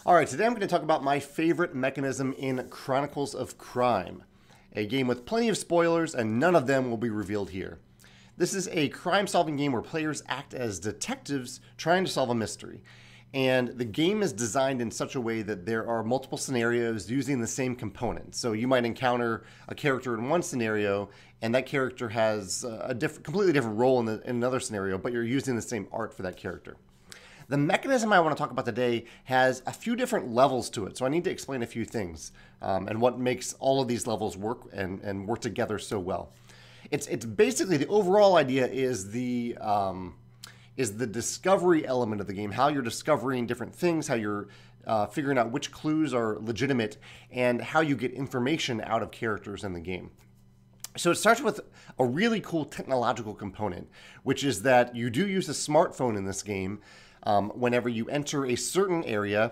All right, today I'm going to talk about my favorite mechanism in Chronicles of Crime, a game with plenty of spoilers and none of them will be revealed here. This is a crime-solving game where players act as detectives trying to solve a mystery. And the game is designed in such a way that there are multiple scenarios using the same components. So you might encounter a character in one scenario, and that character has a completely different role in another scenario, but you're using the same art for that character. The mechanism I want to talk about today has a few different levels to it, so I need to explain a few things and what makes all of these levels work and work together so well. It's basically, the overall idea is the discovery element of the game, how you're discovering different things, how you're figuring out which clues are legitimate, and how you get information out of characters in the game. So it starts with a really cool technological component, which is that you do use a smartphone in this game whenever you enter a certain area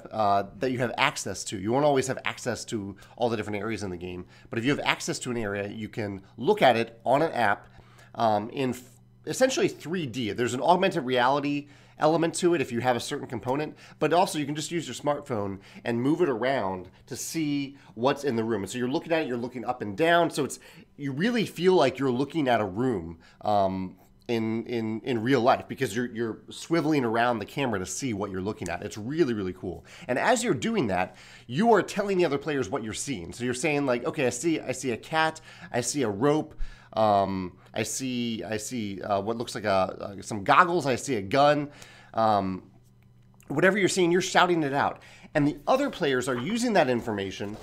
that you have access to. You won't always have access to all the different areas in the game, but if you have access to an area, you can look at it on an app in essentially 3D. There's an augmented reality element to it if you have a certain component, but also you can just use your smartphone and move it around to see what's in the room. And so you're looking at it, you're looking up and down, so you really feel like you're looking at a room in real life, because you're swiveling around the camera to see what you're looking at. It's really, really cool. And as you're doing that, you are telling the other players what you're seeing. So you're saying like, okay, I see a cat, I see a rope, I see what looks like some goggles, I see a gun. Whatever you're seeing, you're shouting it out. And the other players are using that information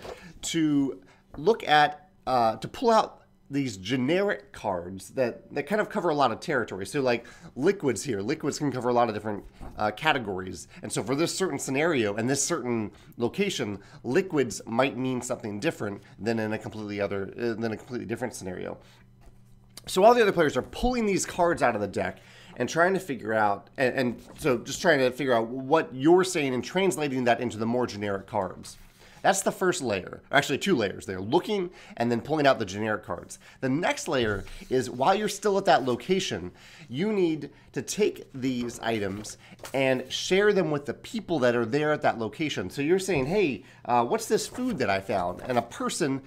to look at, to pull out these generic cards that kind of cover a lot of territory. So like liquids here, liquids can cover a lot of different categories. And so for this certain scenario and this certain location, liquids might mean something different than in a completely different scenario. So all the other players are pulling these cards out of the deck and trying to figure out, and so just trying to figure out what you're saying and translating that into the more generic cards. That's the first layer. Actually, two layers. They're looking and then pulling out the generic cards. The next layer is, while you're still at that location, you need to take these items and share them with the people that are there at that location. So you're saying, hey, what's this food that I found? And a person,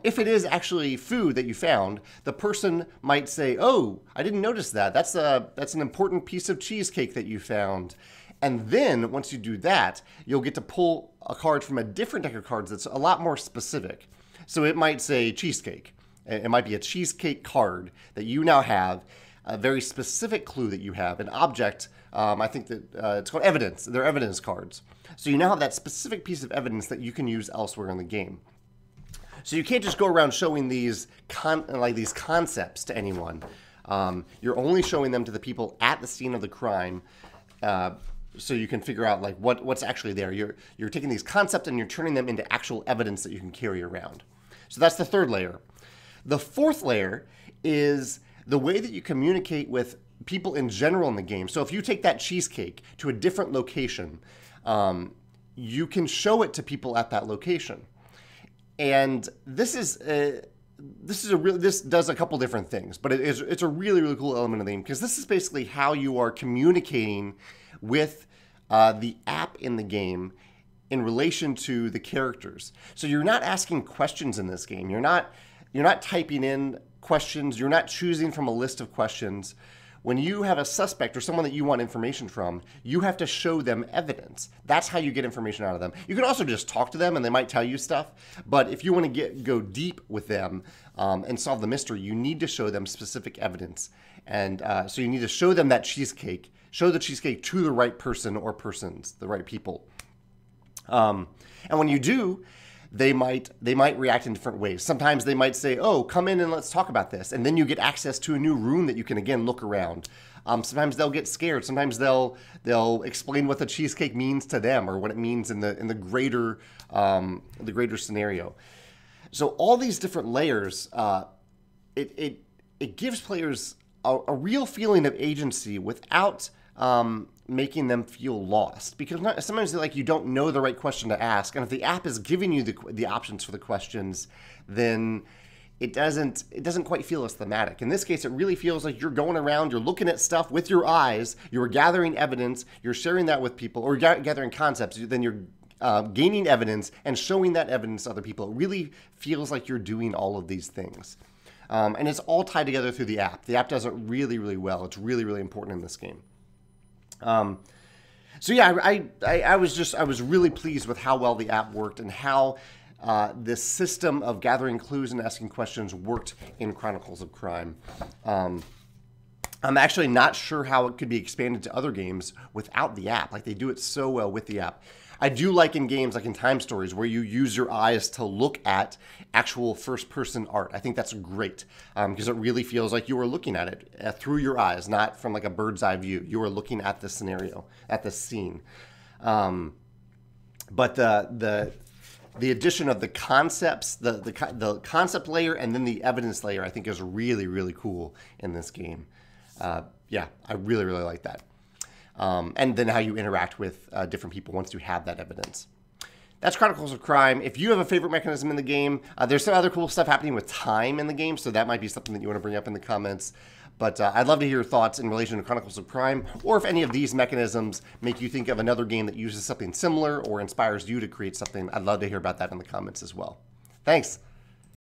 if it is actually food that you found, the person might say, oh, I didn't notice that. That's an important piece of cheesecake that you found. And then, once you do that, you'll get to pull a card from a different deck of cards that's a lot more specific. So it might say cheesecake. It might be a cheesecake card that you now have, a very specific clue that you have, an object. I think that it's called evidence. They're evidence cards. So you now have that specific piece of evidence that you can use elsewhere in the game. So you can't just go around showing these concepts to anyone. You're only showing them to the people at the scene of the crime, so you can figure out like what's actually there. You're taking these concepts and you're turning them into actual evidence that you can carry around. So that's the third layer. The fourth layer is the way that you communicate with people in general in the game. So if you take that cheesecake to a different location, you can show it to people at that location. And this does a couple different things, but it's a really, really cool element of the game, because this is basically how you are communicating with the app in the game in relation to the characters. So you're not asking questions in this game. You're not typing in questions. You're not choosing from a list of questions. When you have a suspect or someone that you want information from, you have to show them evidence. That's how you get information out of them. You can also just talk to them and they might tell you stuff, but if you want to go deep with them and solve the mystery, you need to show them specific evidence. And so you need to show them that cheesecake, show the cheesecake to the right person or persons, the right people. And when you do, they might react in different ways. Sometimes they might say, oh, come in and let's talk about this. And then you get access to a new room that you can, again, look around. Sometimes they'll get scared. Sometimes they'll explain what the cheesecake means to them or what it means in the greater scenario. So all these different layers, it gives players a real feeling of agency without making them feel lost, because sometimes like you don't know the right question to ask, and if the app is giving you the options for the questions, then it doesn't quite feel as thematic. In this case, it really feels like you're going around, you're looking at stuff with your eyes, you're gathering evidence, you're sharing that with people, or gathering concepts, then you're gaining evidence and showing that evidence to other people. It really feels like you're doing all of these things. And it's all tied together through the app. The app does it really, really well. It's really, really important in this game. So yeah, I was really pleased with how well the app worked and how this system of gathering clues and asking questions worked in Chronicles of Crime. I'm actually not sure how it could be expanded to other games without the app. Like, they do it so well with the app. I do like in games like in Time Stories where you use your eyes to look at actual first-person art. I think that's great because it really feels like you are looking at it through your eyes, not from like a bird's eye view. You are looking at the scenario, at the scene. But the addition of the concepts, the concept layer and then the evidence layer, I think is really, really cool in this game. Yeah, I really, really like that. And then how you interact with different people once you have that evidence. That's Chronicles of Crime. If you have a favorite mechanism in the game, there's some other cool stuff happening with time in the game, so that might be something that you want to bring up in the comments. But I'd love to hear your thoughts in relation to Chronicles of Crime, or if any of these mechanisms make you think of another game that uses something similar or inspires you to create something. I'd love to hear about that in the comments as well. Thanks.